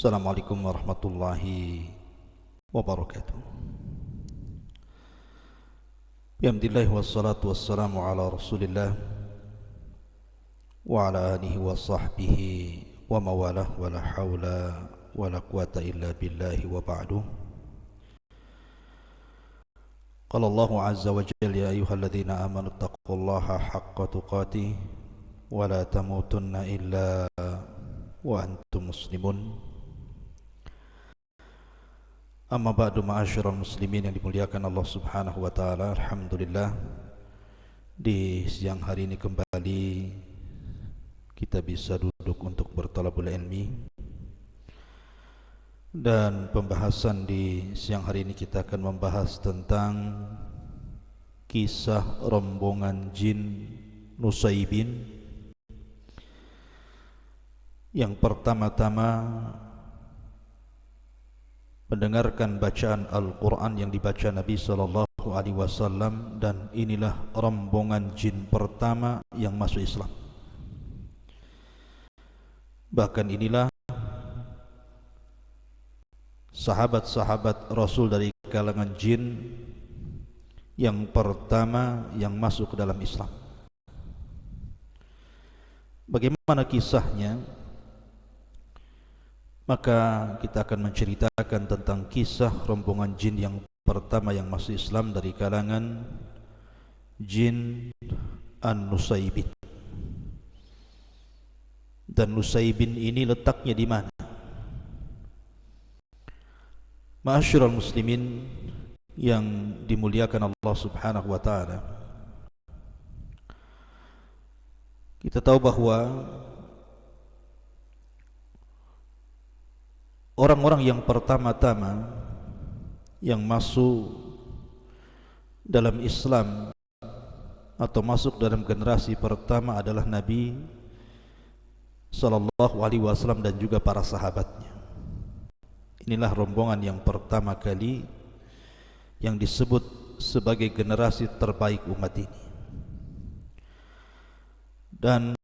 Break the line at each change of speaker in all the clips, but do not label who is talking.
Assalamualaikum warahmatullahi wabarakatuh. Alhamdulillah wassalatu wassalamu ala Rasulillah wa ala alihi wa sahbihi wa mawalah wa la hawla wa la quwata illa billahi wa ba'du. Qala Allahu azza wa jalla ya ayyuhalladzina amanu taqullaha haqqa tuqatih wa la tamutunna illa wa antum muslimun. Amma ba'du, ma'asyiral muslimin yang dimuliakan Allah Subhanahu wa taala. Alhamdulillah, di siang hari ini kembali kita bisa duduk untuk bertalabul ilmi, dan pembahasan di siang hari ini kita akan membahas tentang kisah rombongan jin Nusaybin. Yang pertama-tama mendengarkan bacaan Al-Quran yang dibaca Nabi Sallallahu Alaihi Wasallam, dan inilah rombongan jin pertama yang masuk Islam. Bahkan inilah sahabat-sahabat Rasul dari kalangan jin yang pertama yang masuk ke dalam Islam. Bagaimana kisahnya? Maka kita akan menceritakan tentang kisah rombongan jin yang pertama yang masuk Islam dari kalangan jin An-Nusaybin. Dan Nusaybin ini letaknya di mana? Ma'asyiral muslimin yang dimuliakan Allah Subhanahu wa taala, kita tahu bahwa orang-orang yang pertama-tama yang masuk dalam Islam atau masuk dalam generasi pertama adalah Nabi Sallallahu Alaihi Wasallam dan juga para sahabatnya. Inilah rombongan yang pertama kali yang disebut sebagai generasi terbaik umat ini. Dan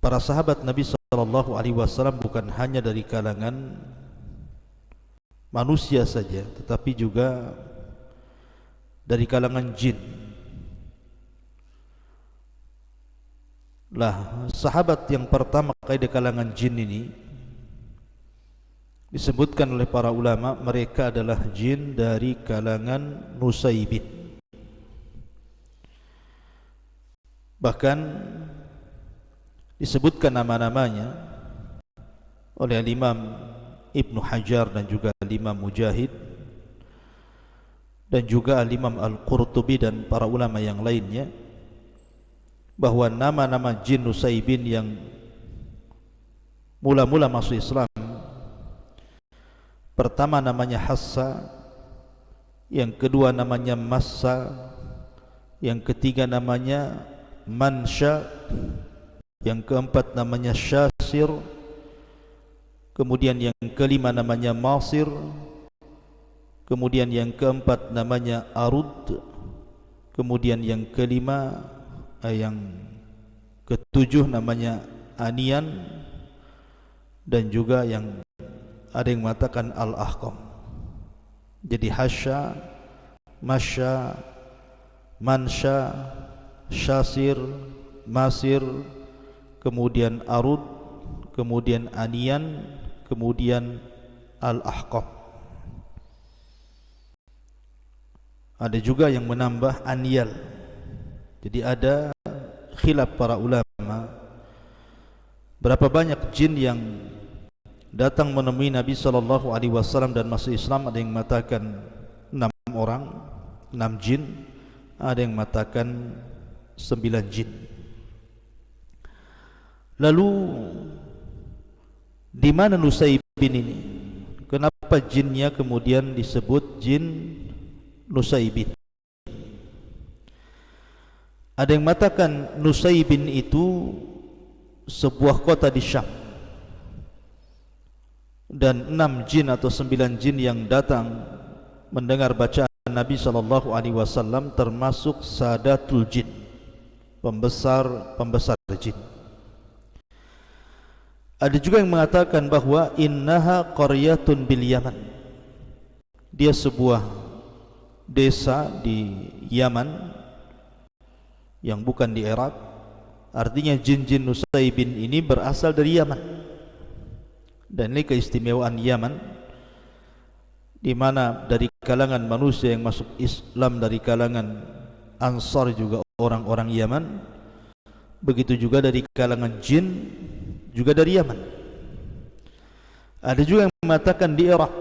para sahabat Nabi Sallallahu Alaihi Wasallam bukan hanya dari kalangan manusia saja, tetapi juga dari kalangan jin. Lah, sahabat yang pertama kali di kalangan jin ini disebutkan oleh para ulama, mereka adalah jin dari kalangan Nusaybin. Bahkan disebutkan nama-namanya oleh Imam Ibnu Hajar dan juga Imam Mujahid dan juga Imam Al-Qurtubi dan para ulama yang lainnya, bahwa nama-nama jin Nusaybin yang mula-mula masuk Islam, pertama namanya Hassa, yang kedua namanya Massa, yang ketiga namanya Mansha, yang keempat namanya Syasir, kemudian yang kelima namanya Masir, kemudian yang keempat namanya Arud, kemudian yang kelima yang ketujuh namanya Anian, dan juga yang ada yang mengatakan Al-Ahqam. Jadi Hasya, Masya, Mansha, Syasir, Masir, kemudian Arud, kemudian Anian, kemudian Al-Ahqam. Ada juga yang menambah Aniyal. Jadi ada khilaf para ulama, berapa banyak jin yang datang menemui Nabi Sallallahu Alaihi Wasallam dan masuk Islam. Ada yang mengatakan 6 orang, 6 jin. Ada yang mengatakan 9 jin. Lalu di mana Nusaybin ini? Kenapa jinnya kemudian disebut jin Nusaybin? Ada yang mengatakan Nusaybin itu sebuah kota di Syam, dan 6 jin atau 9 jin yang datang mendengar bacaan Nabi Sallallahu Alaihi Wasallam termasuk Sadatul Jin, pembesar jin. Ada juga yang mengatakan bahwa innaha qaryatun bil Yaman, dia sebuah desa di Yaman yang bukan di Irak. Artinya jin-jin Nusaybin ini berasal dari Yaman. Dan ini keistimewaan Yaman, di mana dari kalangan manusia yang masuk Islam dari kalangan Ansar juga orang-orang Yaman, begitu juga dari kalangan jin juga dari Yaman. Ada juga yang mengatakan di Irak,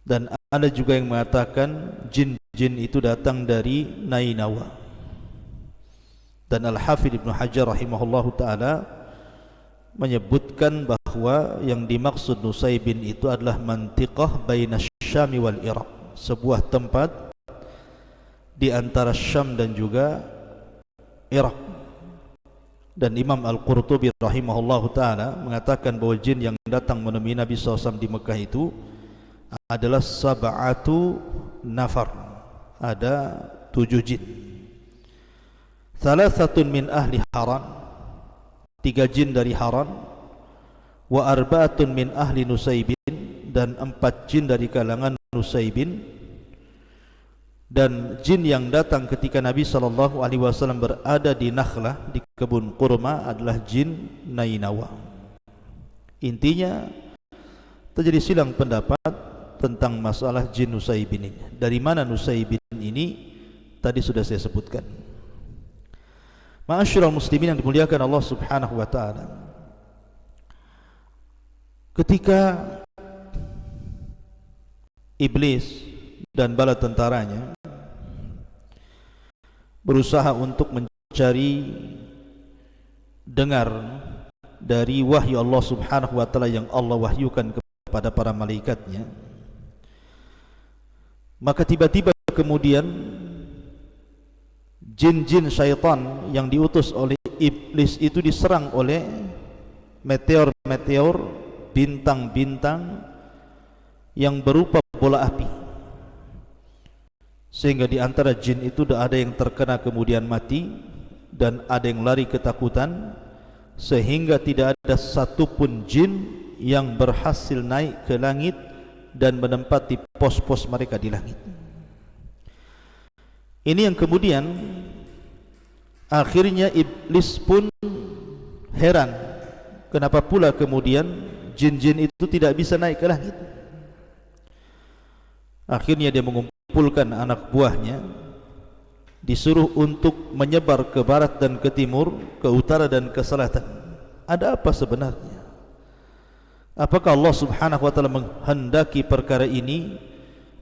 dan ada juga yang mengatakan jin-jin itu datang dari Nainawa. Dan Al-Hafidh Ibn Hajar rahimahullahu ta'ala menyebutkan bahawa yang dimaksud Nusaybin itu adalah mantiqah baina Syam wal Iraq, sebuah tempat di antara Syam dan juga Iraq. Dan Imam Al-Qurtubi rahimahullahu ta'ala mengatakan bahawa jin yang datang menemui Nabi SAW di Mekah itu adalah sab'atu nafar, ada 7 jin. Thalathatun min ahli Haran, 3 jin dari Haran, wa arba'atun min ahli Nusaybin, dan 4 jin dari kalangan Nusaybin. Dan jin yang datang ketika Nabi SAW berada di Nakhlah, di kebun kurma, adalah jin Nainawa. Intinya terjadi silang pendapat tentang masalah jin Nusaybin ini. Dari mana Nusaybin ini tadi sudah saya sebutkan. Ma'asyiral muslimin yang dimuliakan Allah Subhanahu wa taala, ketika iblis dan bala tentaranya berusaha untuk mencari dengar dari wahyu Allah Subhanahu wa taala yang Allah wahyukan kepada para malaikatnya, maka tiba-tiba kemudian jin-jin syaitan yang diutus oleh iblis itu diserang oleh meteor-meteor, bintang-bintang yang berupa bola api, sehingga di antara jin itu ada yang terkena kemudian mati, dan ada yang lari ketakutan, sehingga tidak ada satupun jin yang berhasil naik ke langit dan menempati pos-pos mereka di langit. Ini yang kemudian akhirnya iblis pun heran, kenapa pula kemudian jin-jin itu tidak bisa naik ke langit. Akhirnya dia mengumpulkan anak buahnya, disuruh untuk menyebar ke barat dan ke timur, ke utara dan ke selatan. Ada apa sebenarnya? Apakah Allah Subhanahu wa taala menghendaki perkara ini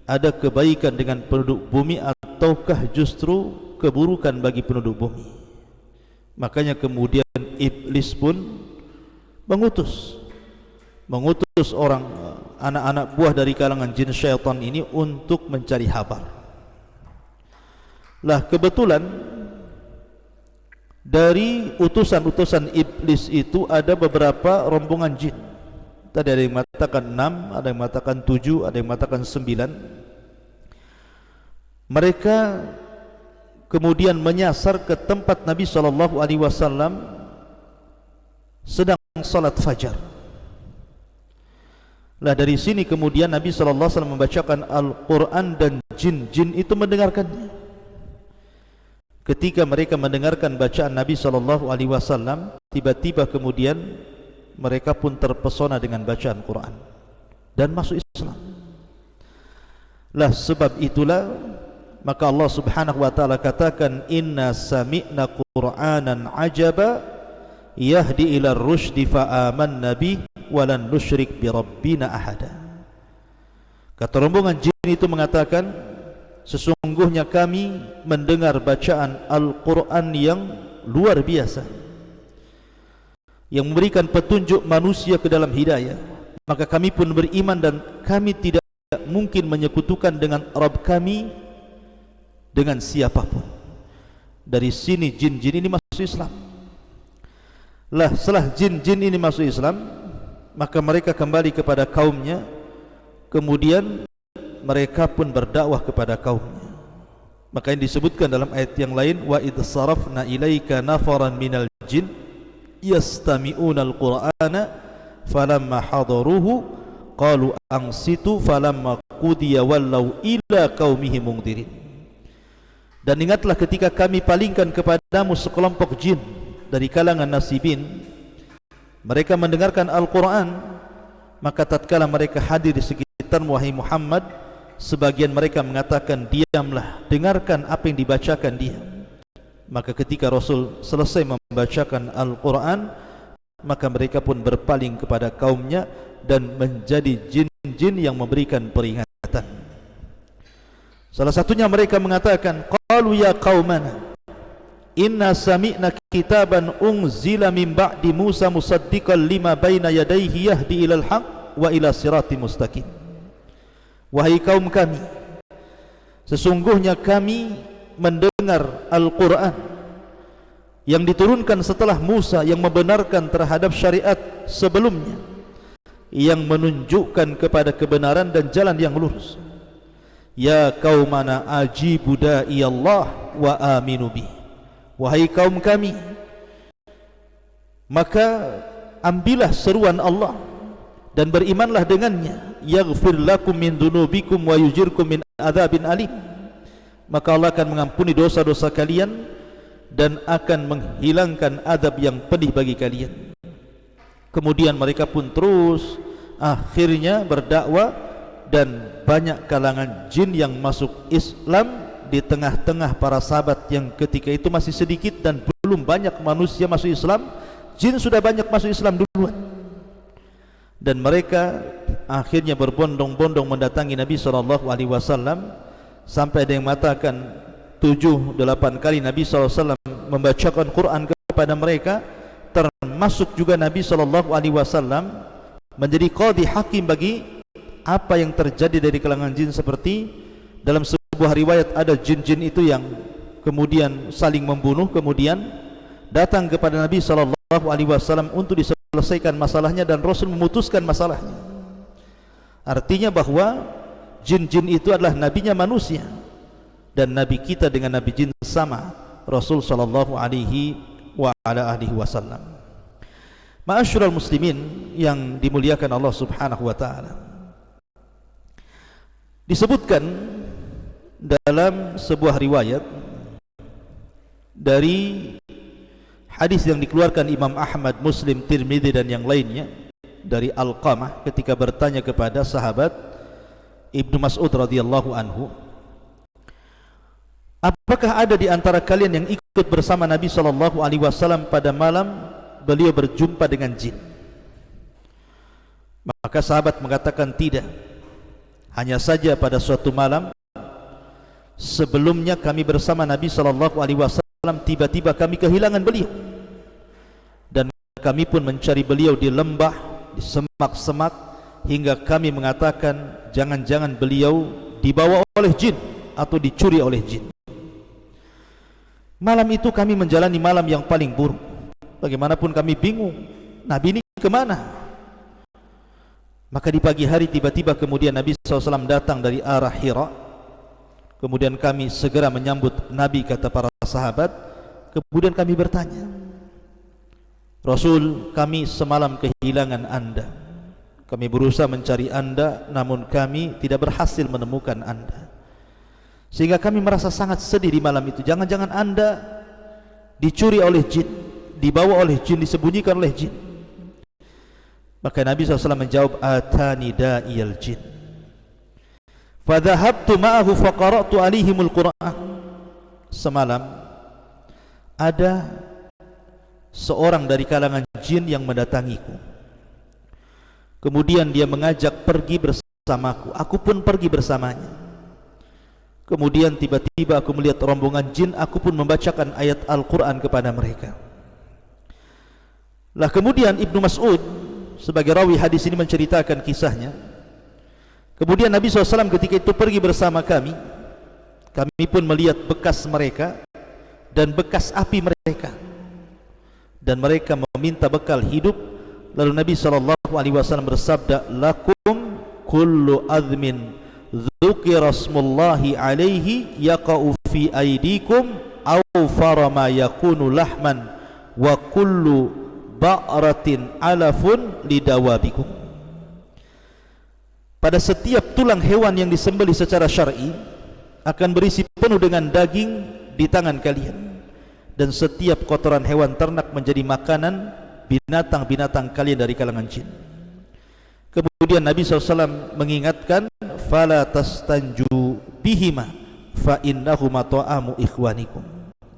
ada kebaikan dengan penduduk bumi, ataukah justru keburukan bagi penduduk bumi? Makanya kemudian iblis pun mengutus orang, anak-anak buah dari kalangan jin syaitan ini untuk mencari kabar. Lah kebetulan dari utusan-utusan iblis itu ada beberapa rombongan jin. Tadi ada yang mengatakan 6, ada yang mengatakan 7, ada yang mengatakan 9. Mereka kemudian menyasar ke tempat Nabi SAW sedang salat fajar. Lah dari sini kemudian Nabi SAW membacakan Al-Quran dan jin-jin itu mendengarkannya. Ketika mereka mendengarkan bacaan Nabi SAW, tiba-tiba kemudian mereka pun terpesona dengan bacaan Quran dan masuk Islam. Lah sebab itulah maka Allah Subhanahu wa taala katakan, inna sami'na Qur'anan ajaba yahdi ila ar-rusydi fa amanna bih wa lan nusyrik bi rabbina ahada. Kata rombongan jin itu mengatakan, sesungguhnya kami mendengar bacaan Al-Quran yang luar biasa, yang memberikan petunjuk manusia ke dalam hidayah, maka kami pun beriman dan kami tidak mungkin menyekutukan dengan Rabb kami dengan siapapun. Dari sini jin-jin ini masuk Islam. Lah setelah jin-jin ini masuk Islam, maka mereka kembali kepada kaumnya, kemudian mereka pun berdakwah kepada kaumnya. Maka yang disebutkan dalam ayat yang lain, wa idh sarafna ilaika nafaran minal jin yastami'una al-Qur'ana falamma hadaruhu qalu ansitu falamma qudiya wallau ila qaumihim mundirin. Dan ingatlah ketika kami palingkan kepadamu sekelompok jin dari kalangan nasibin, mereka mendengarkan Al-Quran, maka tatkala mereka hadir di sekitar wahai Muhammad, sebagian mereka mengatakan, diamlah, dengarkan apa yang dibacakan dia. Maka ketika Rasul selesai membacakan Al-Quran, maka mereka pun berpaling kepada kaumnya dan menjadi jin-jin yang memberikan peringatan. Salah satunya mereka mengatakan, qalu ya qaumana inna sami'na kitaban unzila min ba'di Musa musaddiqan lima baina yadayhi yahdi ilal haq wa ila sirati mustaqim. Wahai kaum kami, sesungguhnya kami mendengar Al-Quran yang diturunkan setelah Musa yang membenarkan terhadap syariat sebelumnya, yang menunjukkan kepada kebenaran dan jalan yang lurus. Ya qaumana ajibu da'i Allah wa aminu bih. Wahai kaum kami, maka ambillah seruan Allah dan berimanlah dengannya. Yaghfir lakum min dunubikum wa yujirkum min adzabin alim. Maka Allah akan mengampuni dosa-dosa kalian dan akan menghilangkan azab yang pedih bagi kalian. Kemudian mereka pun terus akhirnya berdakwah, dan banyak kalangan jin yang masuk Islam di tengah-tengah para sahabat yang ketika itu masih sedikit dan belum banyak manusia masuk Islam. Jin sudah banyak masuk Islam duluan, dan mereka akhirnya berbondong-bondong mendatangi Nabi SAW, sampai ada yang mengatakan 7-8 kali Nabi SAW membacakan Quran kepada mereka, termasuk juga Nabi SAW menjadi qadhi hakim bagi apa yang terjadi dari kalangan jin. Seperti dalam sebuah riwayat, ada jin-jin itu yang kemudian saling membunuh, kemudian datang kepada Nabi SAW untuk diselesaikan masalahnya, dan Rasul memutuskan masalahnya. Artinya bahwa jin-jin itu adalah nabinya manusia, dan nabi kita dengan nabi jin sama, Rasul sallallahu alaihi wasallam. Ma'asyiral muslimin yang dimuliakan Allah Subhanahu wa taala, disebutkan dalam sebuah riwayat dari hadis yang dikeluarkan Imam Ahmad, Muslim, Tirmidzi dan yang lainnya, dari Alqamah ketika bertanya kepada sahabat Ibnu Mas'ud radhiyallahu anhu, apakah ada di antara kalian yang ikut bersama Nabi SAW pada malam beliau berjumpa dengan jin? Maka sahabat mengatakan tidak, hanya saja pada suatu malam sebelumnya kami bersama Nabi SAW, tiba-tiba kami kehilangan beliau, dan kami pun mencari beliau di lembah, di semak-semak, hingga kami mengatakan jangan-jangan beliau dibawa oleh jin atau dicuri oleh jin. Malam itu kami menjalani malam yang paling buruk. Bagaimanapun kami bingung, Nabi ini kemana? Maka di pagi hari tiba-tiba kemudian Nabi SAW datang dari arah Hira. Kemudian kami segera menyambut Nabi, kata para sahabat. Kemudian kami bertanya, Rasul, kami semalam kehilangan Anda. Kami berusaha mencari Anda, namun kami tidak berhasil menemukan Anda, sehingga kami merasa sangat sedih di malam itu. Jangan-jangan Anda dicuri oleh jin, dibawa oleh jin, disembunyikan oleh jin. Maka Nabi SAW menjawab, atani da'iyal jin fadhahabtu ma'ahu faqara'tu alaihimul Qur'an. Semalam ada seorang dari kalangan jin yang mendatangiku, kemudian dia mengajak pergi bersamaku, aku pun pergi bersamanya. Kemudian tiba-tiba aku melihat rombongan jin, aku pun membacakan ayat Al-Quran kepada mereka. Lah kemudian Ibnu Mas'ud sebagai rawi hadis ini menceritakan kisahnya. Kemudian Nabi SAW ketika itu pergi bersama kami, kami pun melihat bekas mereka dan bekas api mereka, dan mereka meminta bekal hidup. Lalu Nabi SAW bersabda, lakum kullu azmin dzukira smullahi alaihi yaqa'u fi aidikum aw farama yakunu lahman wa kullu ba'ratin alafun lidawabikum. Pada setiap tulang hewan yang disembelih secara syar'i akan berisi penuh dengan daging di tangan kalian, dan setiap kotoran hewan ternak menjadi makanan binatang-binatang kalian dari kalangan jin. Kemudian Nabi SAW mengingatkan, fala tastanju bihima fa innahuma ta'amu ikhwanikum.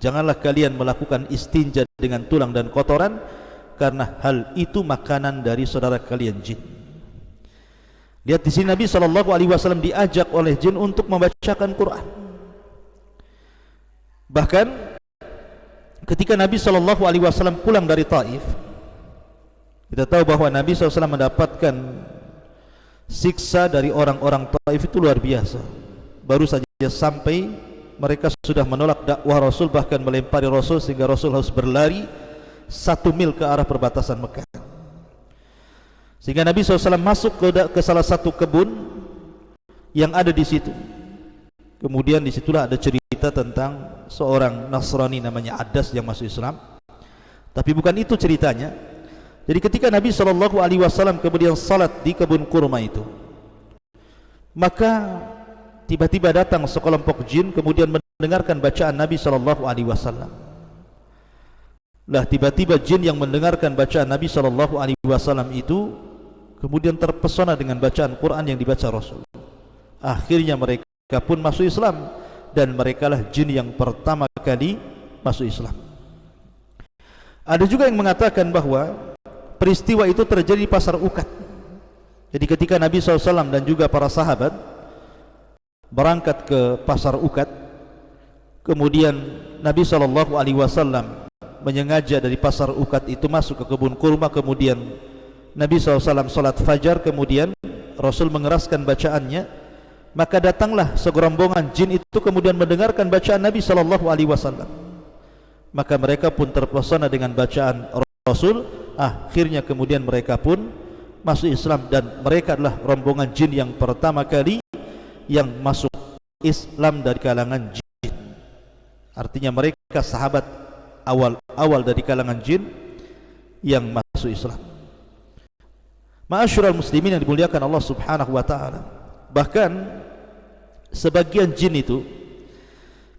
Janganlah kalian melakukan istinja dengan tulang dan kotoran, karena hal itu makanan dari saudara kalian jin. Lihat di sini Nabi SAW diajak oleh jin untuk membacakan Quran. Bahkan ketika Nabi SAW pulang dari Taif, kita tahu bahwa Nabi SAW mendapatkan siksa dari orang-orang Taif itu luar biasa. Baru saja sampai, mereka sudah menolak dakwah Rasul, bahkan melempari Rasul sehingga Rasul harus berlari 1 mil ke arah perbatasan Mekah. Sehingga Nabi SAW masuk ke salah satu kebun yang ada di situ. Kemudian disitulah ada cerita tentang seorang Nasrani namanya Adas yang masuk Islam. Tapi bukan itu ceritanya. Jadi ketika Nabi SAW kemudian salat di kebun kurma itu, maka tiba-tiba datang sekelompok jin kemudian mendengarkan bacaan Nabi SAW. Lah tiba-tiba jin yang mendengarkan bacaan Nabi SAW itu kemudian terpesona dengan bacaan Quran yang dibaca Rasul. Akhirnya mereka pun masuk Islam, dan merekalah jin yang pertama kali masuk Islam. Ada juga yang mengatakan bahwa peristiwa itu terjadi di pasar Ukad. Jadi ketika Nabi SAW dan juga para sahabat berangkat ke pasar Ukad, kemudian Nabi SAW menyengaja dari pasar Ukad itu masuk ke kebun kurma. Kemudian Nabi SAW salat fajar, kemudian Rasul mengeraskan bacaannya, maka datanglah segerombongan jin itu kemudian mendengarkan bacaan Nabi SAW. Maka mereka pun terpesona dengan bacaan Rasul. Akhirnya kemudian mereka pun masuk Islam, dan mereka adalah rombongan jin yang pertama kali yang masuk Islam dari kalangan jin. Artinya mereka sahabat awal dari kalangan jin yang masuk Islam. Ma'asyiral muslimin yang dimuliakan Allah Subhanahu wa taala, bahkan sebagian jin itu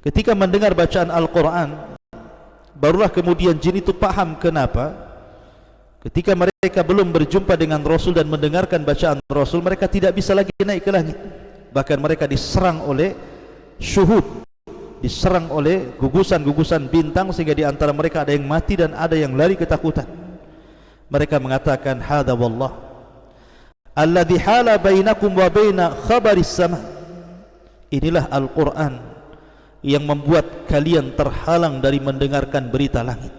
ketika mendengar bacaan Al-Qur'an, barulah kemudian jin itu paham kenapa ketika mereka belum berjumpa dengan Rasul dan mendengarkan bacaan Rasul, mereka tidak bisa lagi naik ke langit. Bahkan mereka diserang oleh syuhud, diserang oleh gugusan-gugusan bintang, sehingga di antara mereka ada yang mati dan ada yang lari ketakutan. Mereka mengatakan, hadza wallah alladzi hala bainakum wa baina khabaris sama. Inilah Al-Quran yang membuat kalian terhalang dari mendengarkan berita langit.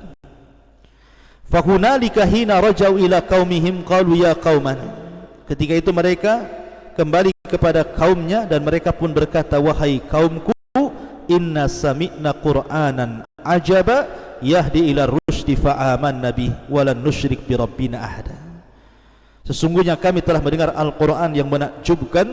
Fahunalika hina rajau ila qaumihim qalu ya qaumana. Ketika itu mereka kembali kepada kaumnya, dan mereka pun berkata, wahai kaumku, inna sami'na qur'anan ajaba yahdi ila rusydi fa'amanna bih walan nusyrik bi rabbina ahada. Sesungguhnya kami telah mendengar Al-Quran yang menakjubkan,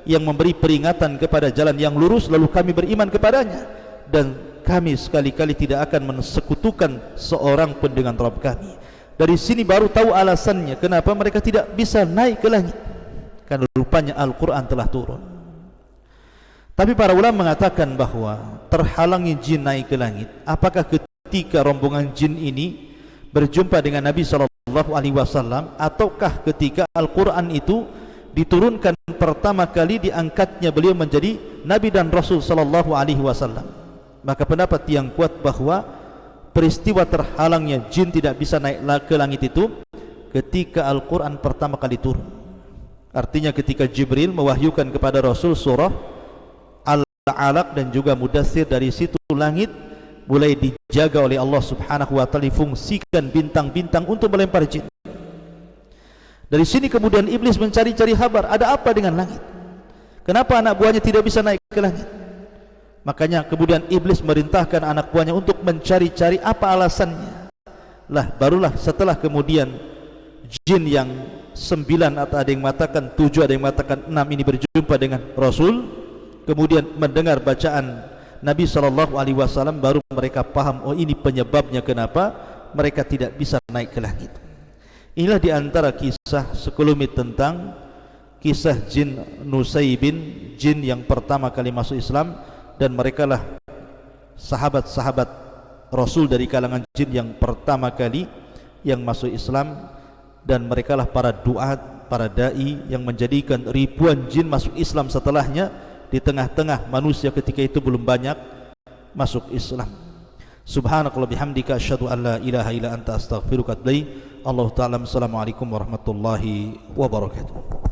yang memberi peringatan kepada jalan yang lurus, lalu kami beriman kepadanya, dan kami sekali-kali tidak akan mensekutukan seorang pun dengan Rabb kami. Dari sini baru tahu alasannya kenapa mereka tidak bisa naik ke langit, karena rupanya Al-Quran telah turun. Tapi para ulama mengatakan bahwa terhalangi jin naik ke langit, apakah ketika rombongan jin ini berjumpa dengan Nabi SAW, ataukah ketika Al-Quran itu diturunkan pertama kali, diangkatnya beliau menjadi Nabi dan Rasul SAW. Maka pendapat yang kuat bahwa peristiwa terhalangnya jin tidak bisa naik ke langit itu ketika Al-Quran pertama kali turun. Artinya ketika Jibril mewahyukan kepada Rasul surah Al-Alaq dan juga Mudaththir, dari situ langit mulai dijaga oleh Allah Subhanahu wa taala, difungsikan bintang-bintang untuk melempar jin. Dari sini kemudian iblis mencari-cari kabar, ada apa dengan langit? Kenapa anak buahnya tidak bisa naik ke langit? Makanya kemudian iblis merintahkan anak buahnya untuk mencari-cari apa alasannya. Lah barulah setelah kemudian jin yang 9 atau ada yang mengatakan 7, ada yang mengatakan 6 ini berjumpa dengan Rasul, kemudian mendengar bacaan Nabi SAW, baru mereka paham, oh ini penyebabnya kenapa mereka tidak bisa naik ke langit. Inilah di antara kisah sekelumit tentang kisah jin Nusaybin, jin yang pertama kali masuk Islam, dan mereka lah sahabat-sahabat Rasul dari kalangan jin yang pertama kali yang masuk Islam, dan mereka lah para duat, para dai yang menjadikan ribuan jin masuk Islam setelahnya. Di tengah-tengah manusia ketika itu belum banyak masuk Islam. Subhanakallah bihamdika asyhadu an la ilaha illa anta astaghfiruka wa atubu ilaik. Allah Ta'ala. Assalamualaikum warahmatullahi wabarakatuh.